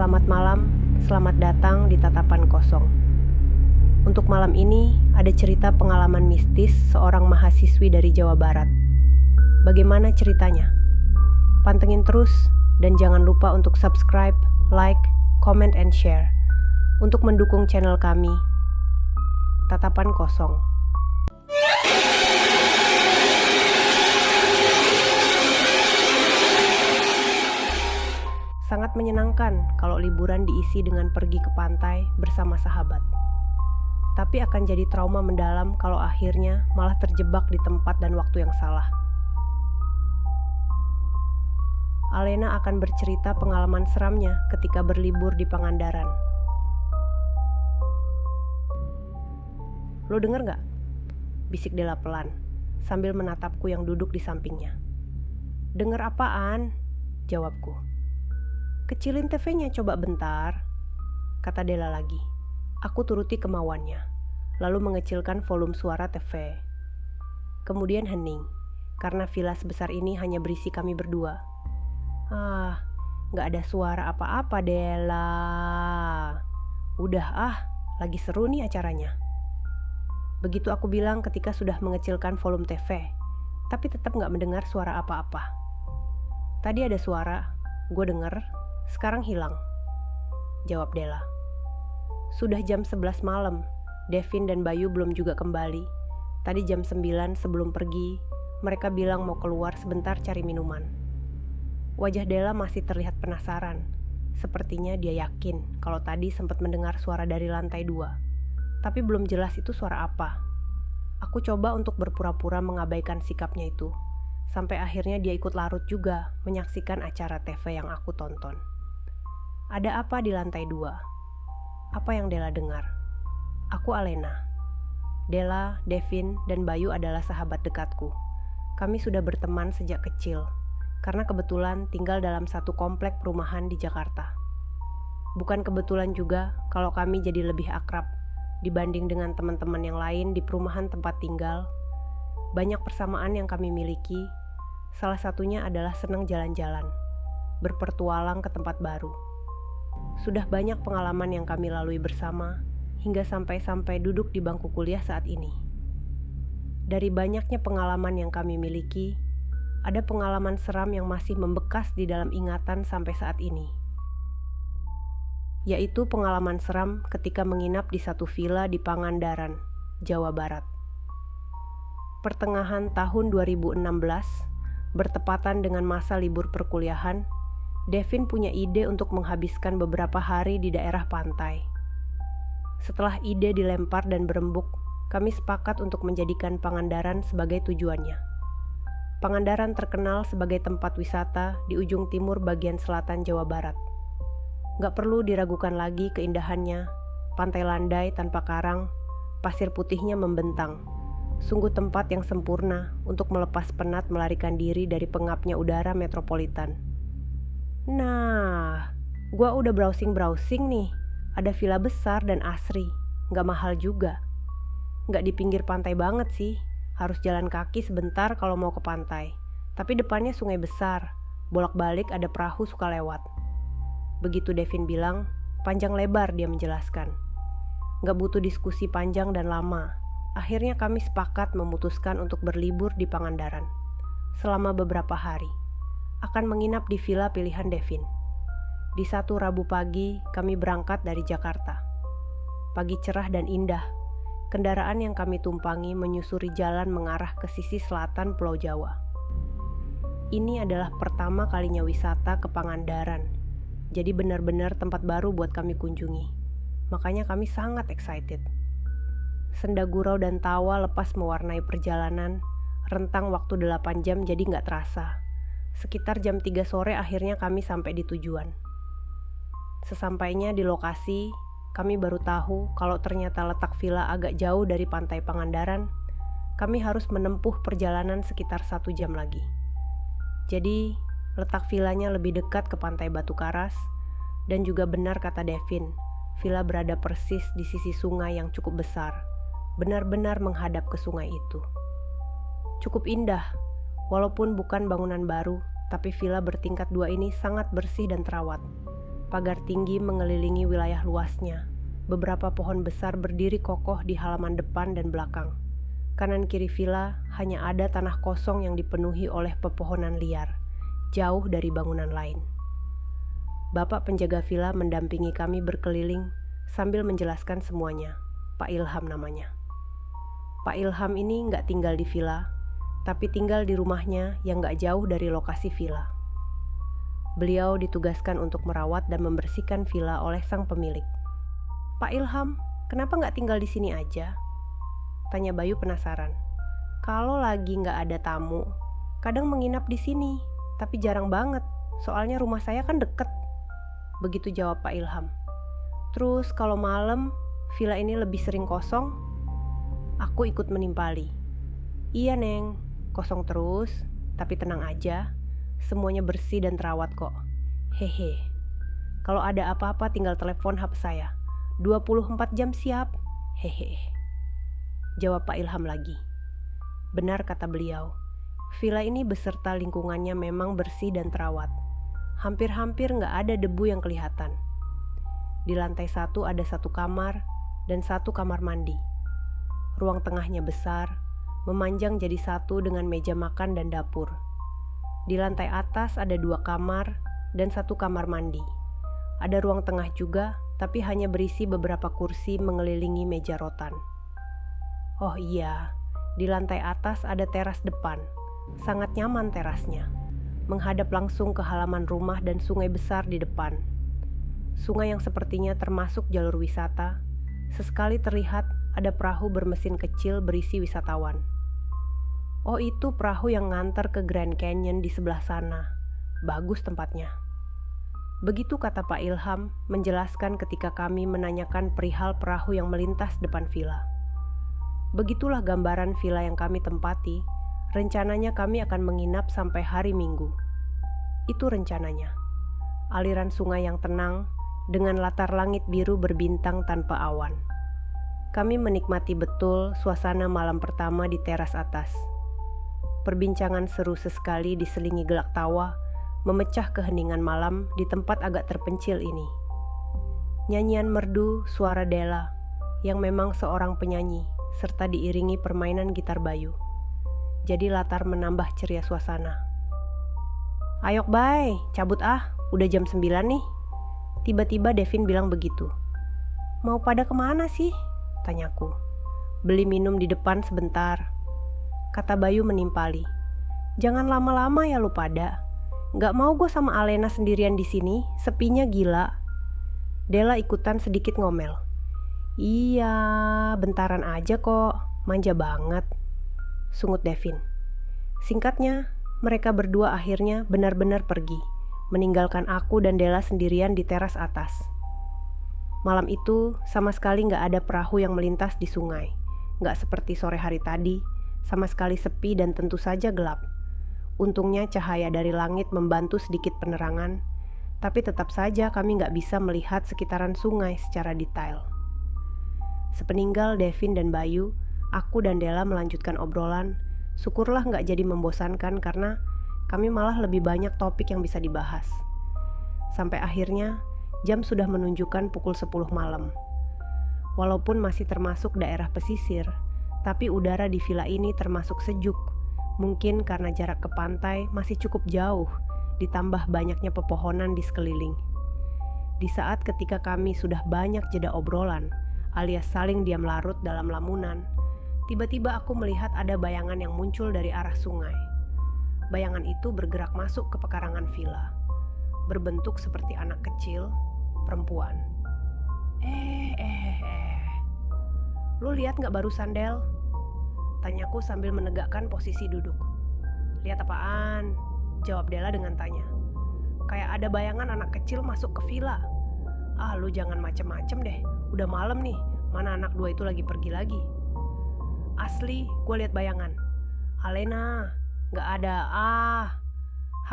Selamat malam, selamat datang di Tatapan Kosong. Untuk malam ini ada cerita pengalaman mistis seorang mahasiswi dari Jawa Barat. Bagaimana ceritanya? Pantengin terus dan jangan lupa untuk subscribe, like, comment, and share untuk mendukung channel kami, Tatapan Kosong. Sangat menyenangkan kalau liburan diisi dengan pergi ke pantai bersama sahabat. Tapi akan jadi trauma mendalam kalau akhirnya malah terjebak di tempat dan waktu yang salah. Alena akan bercerita pengalaman seramnya ketika berlibur di Pangandaran. Lo denger gak? Bisik Della pelan, sambil menatapku yang duduk di sampingnya. Denger apaan? Jawabku. Kecilin TV-nya coba bentar, kata Della lagi. Aku turuti kemauannya, lalu mengecilkan volume suara TV. Kemudian hening, karena villa sebesar ini hanya berisi kami berdua. Gak ada suara apa-apa, Della. Udah lagi seru nih acaranya. Begitu aku bilang ketika sudah mengecilkan volume TV, tapi tetap gak mendengar suara apa-apa. Tadi ada suara, gue denger. Sekarang hilang, jawab Della. Sudah jam 11 malam, Devin dan Bayu belum juga kembali. Tadi jam 9 sebelum pergi, mereka bilang mau keluar sebentar cari minuman. Wajah Della masih terlihat penasaran. Sepertinya dia yakin kalau tadi sempat mendengar suara dari lantai 2. Tapi belum jelas itu suara apa. Aku coba untuk berpura-pura mengabaikan sikapnya itu. Sampai akhirnya dia ikut larut juga menyaksikan acara TV yang aku tonton. Ada apa di lantai 2? Apa yang Della dengar? Aku Alena. Della, Devin, dan Bayu adalah sahabat dekatku. Kami sudah berteman sejak kecil, karena kebetulan tinggal dalam satu komplek perumahan di Jakarta. Bukan kebetulan juga kalau kami jadi lebih akrab dibanding dengan teman-teman yang lain di perumahan tempat tinggal. Banyak persamaan yang kami miliki, salah satunya adalah senang jalan-jalan, berpertualang ke tempat baru. Sudah banyak pengalaman yang kami lalui bersama, hingga sampai duduk di bangku kuliah saat ini. Dari banyaknya pengalaman yang kami miliki, ada pengalaman seram yang masih membekas di dalam ingatan sampai saat ini. Yaitu pengalaman seram ketika menginap di satu villa di Pangandaran, Jawa Barat. Pertengahan tahun 2016, bertepatan dengan masa libur perkuliahan, Devin punya ide untuk menghabiskan beberapa hari di daerah pantai. Setelah ide dilempar dan berembuk, kami sepakat untuk menjadikan Pangandaran sebagai tujuannya. Pangandaran terkenal sebagai tempat wisata di ujung timur bagian selatan Jawa Barat. Gak perlu diragukan lagi keindahannya, pantai landai tanpa karang, pasir putihnya membentang. Sungguh tempat yang sempurna untuk melepas penat melarikan diri dari pengapnya udara metropolitan. Nah, gua udah browsing nih. Ada villa besar dan asri, gak mahal juga. Gak di pinggir pantai banget sih, harus jalan kaki sebentar kalau mau ke pantai. Tapi depannya sungai besar, bolak-balik ada perahu suka lewat. Begitu Devin bilang, panjang lebar dia menjelaskan. Gak butuh diskusi panjang dan lama. Akhirnya kami sepakat memutuskan untuk berlibur di Pangandaran selama beberapa hari. Akan menginap di villa pilihan Devin. Di satu Rabu pagi, kami berangkat dari Jakarta. Pagi cerah dan indah. Kendaraan yang kami tumpangi menyusuri jalan mengarah ke sisi selatan Pulau Jawa. Ini adalah pertama kalinya wisata ke Pangandaran. Jadi benar-benar tempat baru buat kami kunjungi. Makanya kami sangat excited. Senda gurau dan tawa lepas mewarnai perjalanan. Rentang waktu 8 jam jadi gak terasa. Sekitar jam 3 sore akhirnya kami sampai di tujuan. Sesampainya di lokasi, kami baru tahu kalau ternyata letak villa agak jauh dari pantai Pangandaran. Kami harus menempuh perjalanan sekitar 1 jam lagi. Jadi, letak villanya lebih dekat ke pantai Batu Karas. Dan juga benar kata Devin, villa berada persis di sisi sungai yang cukup besar. Benar-benar menghadap ke sungai itu. Cukup indah. Walaupun bukan bangunan baru, tapi villa bertingkat 2 ini sangat bersih dan terawat. Pagar tinggi mengelilingi wilayah luasnya. Beberapa pohon besar berdiri kokoh di halaman depan dan belakang. Kanan kiri villa hanya ada tanah kosong yang dipenuhi oleh pepohonan liar, jauh dari bangunan lain. Bapak penjaga villa mendampingi kami berkeliling sambil menjelaskan semuanya. Pak Ilham namanya. Pak Ilham ini nggak tinggal di villa, tapi tinggal di rumahnya yang nggak jauh dari lokasi villa. Beliau ditugaskan untuk merawat dan membersihkan villa oleh sang pemilik. Pak Ilham, kenapa nggak tinggal di sini aja? Tanya Bayu penasaran. Kalau lagi nggak ada tamu, kadang menginap di sini, tapi jarang banget, soalnya rumah saya kan deket. Begitu jawab Pak Ilham. Terus kalau malam, villa ini lebih sering kosong? Aku ikut menimpali. Iya Neng, kosong terus, tapi tenang aja, semuanya bersih dan terawat kok. Hehe. Kalau ada apa-apa tinggal telepon HP saya. 24 jam siap. Hehe. Jawab Pak Ilham lagi. Benar kata beliau, villa ini beserta lingkungannya memang bersih dan terawat. Hampir-hampir nggak ada debu yang kelihatan. Di lantai 1 ada 1 kamar dan 1 kamar mandi. Ruang tengahnya besar, memanjang jadi 1 dengan meja makan dan dapur. Di lantai atas ada 2 kamar dan 1 kamar mandi. Ada ruang tengah juga, tapi hanya berisi beberapa kursi mengelilingi meja rotan. Oh iya, di lantai atas ada teras depan. Sangat nyaman terasnya. Menghadap langsung ke halaman rumah dan sungai besar di depan. Sungai yang sepertinya termasuk jalur wisata. Sesekali terlihat ada perahu bermesin kecil berisi wisatawan. Oh, itu perahu yang ngantar ke Grand Canyon di sebelah sana. Bagus tempatnya. Begitu kata Pak Ilham menjelaskan ketika kami menanyakan perihal perahu yang melintas depan villa. Begitulah gambaran villa yang kami tempati. Rencananya kami akan menginap sampai hari Minggu. Itu rencananya. Aliran sungai yang tenang dengan latar langit biru berbintang tanpa awan. Kami menikmati betul suasana malam pertama di teras atas. Perbincangan seru sesekali diselingi gelak tawa, memecah keheningan malam di tempat agak terpencil ini. Nyanyian merdu suara Della, yang memang seorang penyanyi, serta diiringi permainan gitar Bayu. Jadi latar menambah ceria suasana. Ayok bay, cabut udah jam 9 nih. Tiba-tiba Devin bilang begitu. Mau pada kemana sih? Tanyaku. Beli minum di depan sebentar. Kata Bayu menimpali. Jangan lama-lama ya lu pada. Gak mau gue sama Alena sendirian di sini, sepinya gila. Della ikutan sedikit ngomel. Iya, bentaran aja kok, manja banget. Sungut Devin. Singkatnya, mereka berdua akhirnya benar-benar pergi, meninggalkan aku dan Della sendirian di teras atas. Malam itu sama sekali gak ada perahu yang melintas di sungai. Gak seperti sore hari tadi, sama sekali sepi dan tentu saja gelap. Untungnya cahaya dari langit membantu sedikit penerangan, tapi tetap saja kami gak bisa melihat sekitaran sungai secara detail. Sepeninggal Devin dan Bayu, aku dan Della melanjutkan obrolan. Syukurlah gak jadi membosankan karena kami malah lebih banyak topik yang bisa dibahas. Sampai akhirnya jam sudah menunjukkan pukul 10 malam. Walaupun masih termasuk daerah pesisir, tapi udara di villa ini termasuk sejuk. Mungkin karena jarak ke pantai masih cukup jauh, ditambah banyaknya pepohonan di sekeliling. Di saat ketika kami sudah banyak jeda obrolan, alias saling diam larut dalam lamunan, tiba-tiba aku melihat ada bayangan yang muncul dari arah sungai. Bayangan itu bergerak masuk ke pekarangan villa, berbentuk seperti anak kecil, perempuan. Lu lihat gak barusan, Del? Tanyaku sambil menegakkan posisi duduk. Lihat apaan? Jawab Della dengan tanya. Kayak ada bayangan anak kecil masuk ke villa. Lu jangan macem-macem deh. Udah malam nih, mana anak 2 itu lagi pergi lagi. Asli, gue lihat bayangan. Alena, gak ada.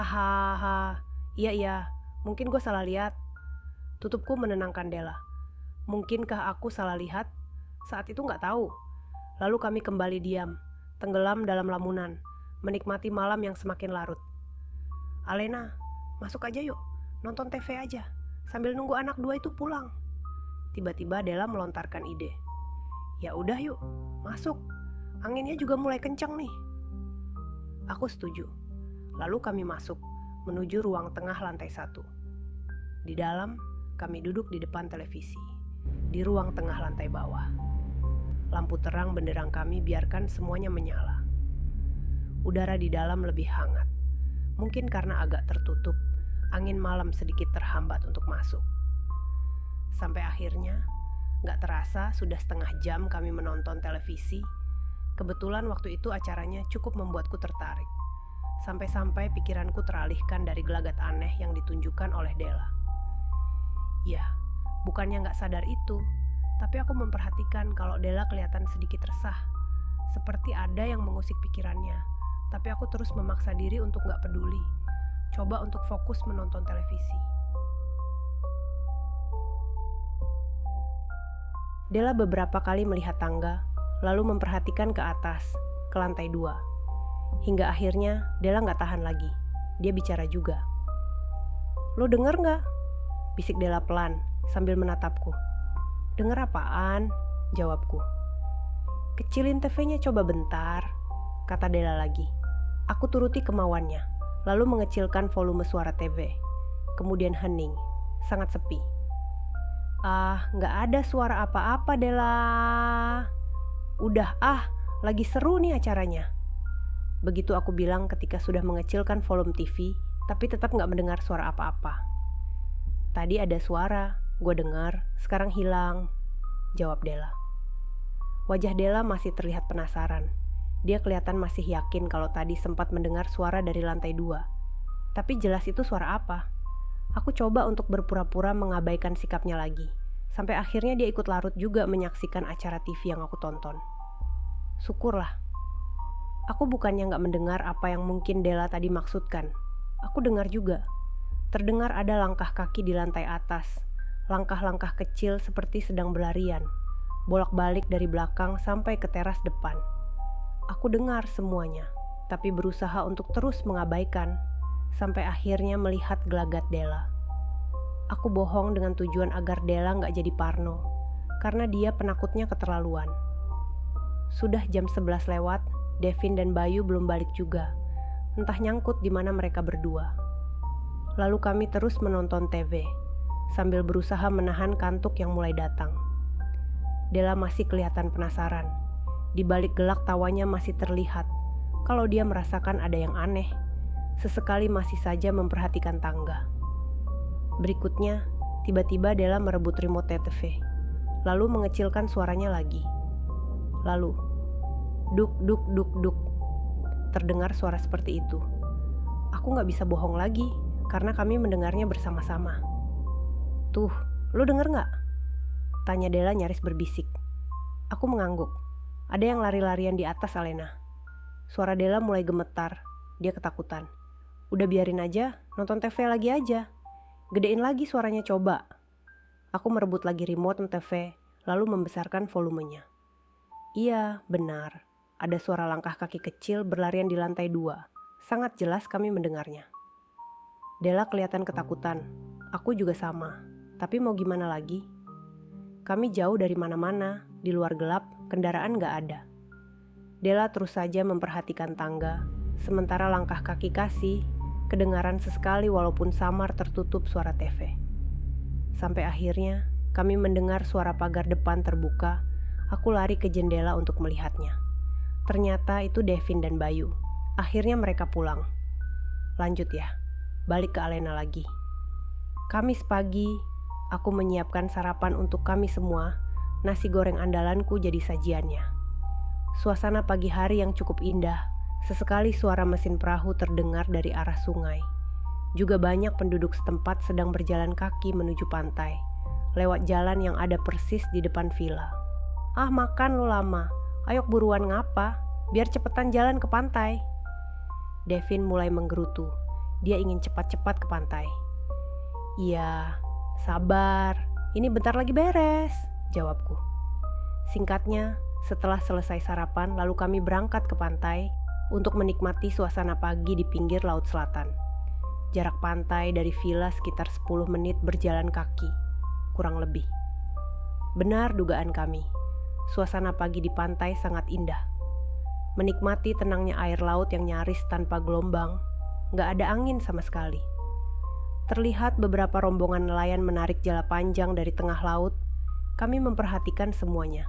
Hahaha. Iya, mungkin gue salah lihat. Tutupku menenangkan Della. Mungkinkah aku salah lihat? Saat itu gak tahu. Lalu kami kembali diam, tenggelam dalam lamunan, menikmati malam yang semakin larut. Alena, masuk aja yuk, nonton TV aja. sambil nunggu anak 2 itu pulang. Tiba-tiba Della melontarkan ide. Ya udah yuk, masuk. Anginnya juga mulai kencang nih. Aku setuju. Lalu kami masuk, menuju ruang tengah lantai 1. Di dalam, kami duduk di depan televisi, di ruang tengah lantai bawah. Lampu terang benderang kami biarkan semuanya menyala. Udara di dalam lebih hangat. Mungkin karena agak tertutup, angin malam sedikit terhambat untuk masuk. Sampai akhirnya, gak terasa sudah setengah jam kami menonton televisi. Kebetulan waktu itu acaranya cukup membuatku tertarik. Sampai-sampai pikiranku teralihkan dari gelagat aneh yang ditunjukkan oleh Della. Ya, bukannya gak sadar itu, tapi aku memperhatikan kalau Della kelihatan sedikit resah. Seperti ada yang mengusik pikirannya, tapi aku terus memaksa diri untuk gak peduli. Coba untuk fokus menonton televisi. Della beberapa kali melihat tangga, lalu memperhatikan ke atas, ke lantai 2. Hingga akhirnya Della gak tahan lagi. Dia bicara juga. Lo denger gak? Bisik Della pelan sambil menatapku. Denger apaan? Jawabku. Kecilin TV-nya coba bentar, kata Della lagi. Aku turuti kemauannya, lalu mengecilkan volume suara TV. Kemudian hening, sangat sepi. Gak ada suara apa-apa Della. Udah lagi seru nih acaranya. Begitu aku bilang ketika sudah mengecilkan volume TV, tapi tetap gak mendengar suara apa-apa. Tadi ada suara, gue dengar, sekarang hilang, jawab Della. Wajah Della masih terlihat penasaran. Dia kelihatan masih yakin kalau tadi sempat mendengar suara dari lantai 2. Tapi jelas itu suara apa? Aku coba untuk berpura-pura mengabaikan sikapnya lagi. Sampai akhirnya dia ikut larut juga menyaksikan acara TV yang aku tonton. Syukurlah. Aku bukannya gak mendengar apa yang mungkin Della tadi maksudkan. Aku dengar juga. Terdengar ada langkah kaki di lantai atas. Langkah-langkah kecil seperti sedang berlarian. Bolak-balik dari belakang sampai ke teras depan. Aku dengar semuanya, tapi berusaha untuk terus mengabaikan. Sampai akhirnya melihat gelagat Della. Aku bohong dengan tujuan agar Della gak jadi parno, karena dia penakutnya keterlaluan. Sudah jam 11 lewat, Devin dan Bayu belum balik juga. Entah nyangkut di mana mereka berdua. Lalu kami terus menonton TV, sambil berusaha menahan kantuk yang mulai datang. Della masih kelihatan penasaran. Di balik gelak tawanya masih terlihat kalau dia merasakan ada yang aneh. Sesekali masih saja memperhatikan tangga. Berikutnya, tiba-tiba Della merebut remote TV, lalu mengecilkan suaranya lagi. Lalu, duk duk duk duk, terdengar suara seperti itu. Aku gak bisa bohong lagi, karena kami mendengarnya bersama-sama. Tuh, lo denger gak? Tanya Della nyaris berbisik. Aku mengangguk. Ada yang lari-larian di atas Alena. Suara Della mulai gemetar, dia ketakutan. Udah biarin aja, nonton TV lagi aja. Gedein lagi suaranya coba. Aku merebut lagi remote TV, lalu membesarkan volumenya. Iya, benar. Ada suara langkah kaki kecil berlarian di lantai 2. Sangat jelas kami mendengarnya. Della kelihatan ketakutan. Aku juga sama. Tapi mau gimana lagi? Kami jauh dari mana-mana, di luar gelap, kendaraan gak ada. Della terus saja memperhatikan tangga, sementara langkah kaki Kasih kedengaran sesekali walaupun samar tertutup suara TV. Sampai akhirnya kami mendengar suara pagar depan terbuka. Aku lari ke jendela untuk melihatnya. Ternyata itu Devin dan Bayu. Akhirnya mereka pulang. Lanjut ya, balik ke Alena lagi. Kamis pagi, aku menyiapkan sarapan untuk kami semua. Nasi goreng andalanku jadi sajiannya. Suasana pagi hari yang cukup indah. Sesekali suara mesin perahu terdengar dari arah sungai. Juga banyak penduduk setempat sedang berjalan kaki menuju pantai, lewat jalan yang ada persis di depan villa. Makan lo lama, ayo buruan ngapa, biar cepetan jalan ke pantai. Devin mulai menggerutu, dia ingin cepat-cepat ke pantai. Iya, sabar, ini bentar lagi beres, jawabku. Singkatnya, setelah selesai sarapan lalu kami berangkat ke pantai untuk menikmati suasana pagi di pinggir laut selatan. Jarak pantai dari villa sekitar 10 menit berjalan kaki, kurang lebih. Benar dugaan kami, suasana pagi di pantai sangat indah. Menikmati tenangnya air laut yang nyaris tanpa gelombang, gak ada angin sama sekali. Terlihat beberapa rombongan nelayan menarik jala panjang dari tengah laut. Kami memperhatikan semuanya.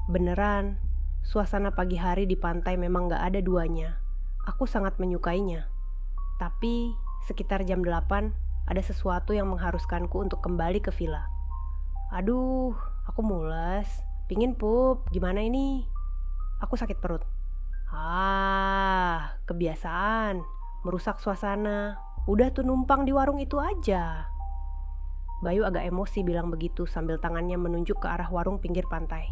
Beneran, suasana pagi hari di pantai memang gak ada duanya. Aku sangat menyukainya. Tapi sekitar jam 8 ada sesuatu yang mengharuskanku untuk kembali ke villa. Aduh, aku mules, pingin pup, gimana ini? Aku sakit perut. Kebiasaan, merusak suasana. Udah tuh numpang di warung itu aja. Bayu agak emosi bilang begitu sambil tangannya menunjuk ke arah warung pinggir pantai.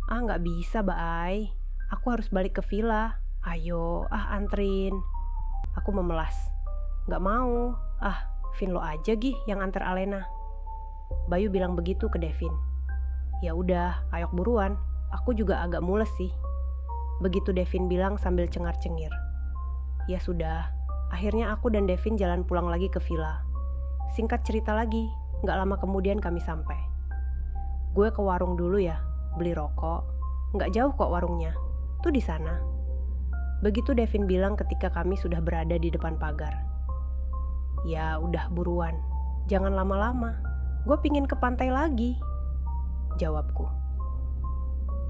Gak bisa, Bay. Aku harus balik ke villa. Ayo, antrin. Aku memelas. Gak mau. Vin lo aja Gih yang antar Alena. Bayu bilang begitu ke Devin. Ya udah, ayo buruan. Aku juga agak mules sih. Begitu Devin bilang sambil cengar-cengir. Ya sudah, akhirnya aku dan Devin jalan pulang lagi ke villa. Singkat cerita lagi, gak lama kemudian kami sampai. Gue ke warung dulu ya, beli rokok. Gak jauh kok warungnya, tuh di sana. Begitu Devin bilang ketika kami sudah berada di depan pagar. Ya udah buruan, jangan lama-lama. Gue pingin ke pantai lagi, jawabku.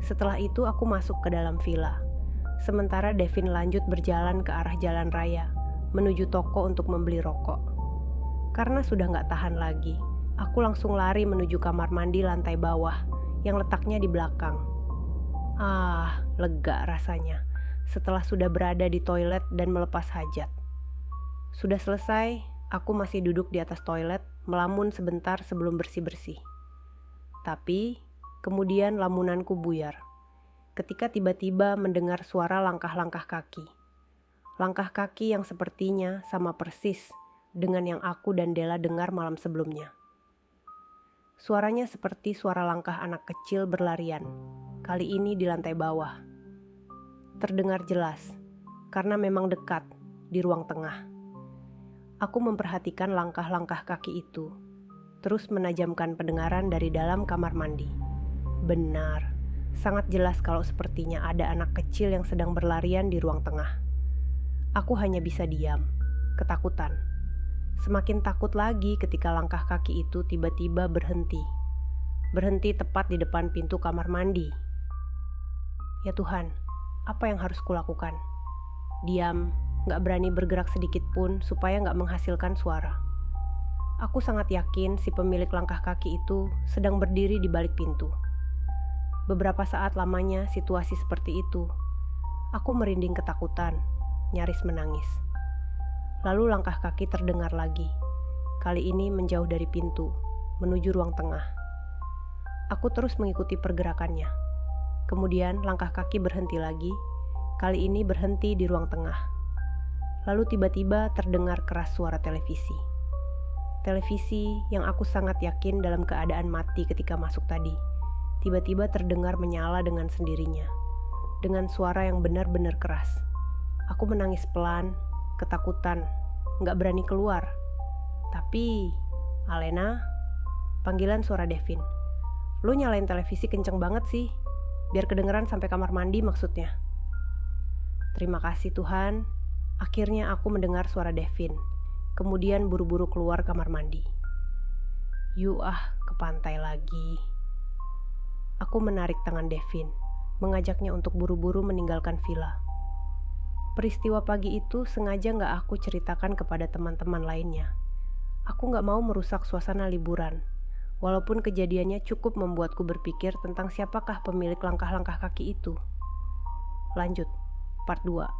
Setelah itu aku masuk ke dalam villa. Sementara Devin lanjut berjalan ke arah jalan raya, menuju toko untuk membeli rokok. Karena sudah gak tahan lagi, aku langsung lari menuju kamar mandi lantai bawah yang letaknya di belakang. Lega rasanya setelah sudah berada di toilet dan melepas hajat. Sudah selesai, aku masih duduk di atas toilet, melamun sebentar sebelum bersih-bersih. Tapi kemudian lamunanku buyar ketika tiba-tiba mendengar suara langkah-langkah kaki. Langkah kaki yang sepertinya sama persis dengan yang aku dan Della dengar malam sebelumnya. Suaranya seperti suara langkah anak kecil berlarian, kali ini di lantai bawah. Terdengar jelas, karena memang dekat, di ruang tengah. Aku memperhatikan langkah-langkah kaki itu, terus menajamkan pendengaran dari dalam kamar mandi. Benar, sangat jelas kalau sepertinya ada anak kecil yang sedang berlarian di ruang tengah. Aku hanya bisa diam, ketakutan. Semakin takut lagi ketika langkah kaki itu tiba-tiba berhenti. Berhenti tepat di depan pintu kamar mandi. Ya Tuhan, apa yang harus kulakukan? Diam, gak berani bergerak sedikit pun supaya gak menghasilkan suara. Aku sangat yakin si pemilik langkah kaki itu sedang berdiri di balik pintu. Beberapa saat lamanya situasi seperti itu. Aku merinding ketakutan, nyaris menangis. Lalu langkah kaki terdengar lagi. Kali ini menjauh dari pintu, menuju ruang tengah. Aku terus mengikuti pergerakannya. Kemudian langkah kaki berhenti lagi, kali ini berhenti di ruang tengah. Lalu tiba-tiba terdengar keras suara televisi. Televisi yang aku sangat yakin dalam keadaan mati ketika masuk tadi, tiba-tiba terdengar menyala dengan sendirinya, dengan suara yang benar-benar keras. Aku menangis pelan, ketakutan, gak berani keluar. Tapi, Alena, panggilan suara Devin. Lu nyalain televisi kenceng banget sih, biar kedengeran sampai kamar mandi maksudnya. Terima kasih Tuhan, akhirnya aku mendengar suara Devin. Kemudian buru-buru keluar kamar mandi. Ke pantai lagi. Aku menarik tangan Devin, mengajaknya untuk buru-buru meninggalkan villa. Peristiwa pagi itu sengaja gak aku ceritakan kepada teman-teman lainnya. Aku gak mau merusak suasana liburan, walaupun kejadiannya cukup membuatku berpikir tentang siapakah pemilik langkah-langkah kaki itu. Lanjut, part 2.